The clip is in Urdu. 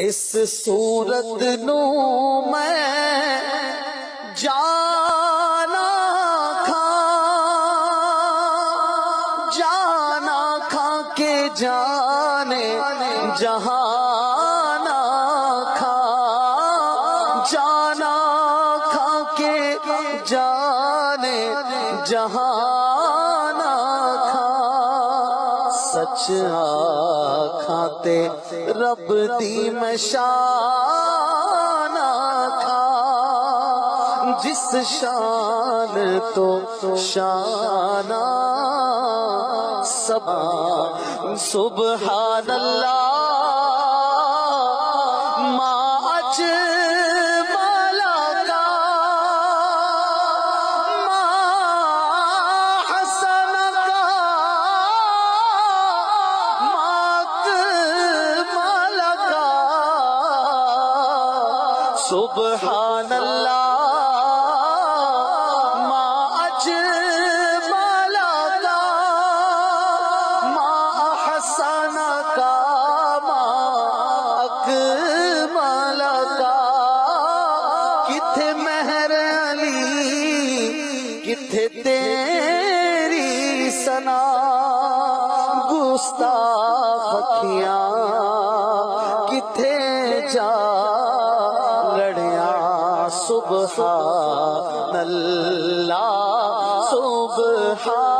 اس صورت نو میں جانا کھا کے جانے جہانا کھا جانا کھا کے جانے جہانا کھا سچ آکھاں تے رب دی میں شان کھا جس شان تو شان سب سبحان اللہ ما اجمل کا ما حسن کا ما اکمل کا سبحان اللہ کتھے تیری سنا گستاخ اکھیاں کتھے جا لڑیاں سبحان اللہ سبحان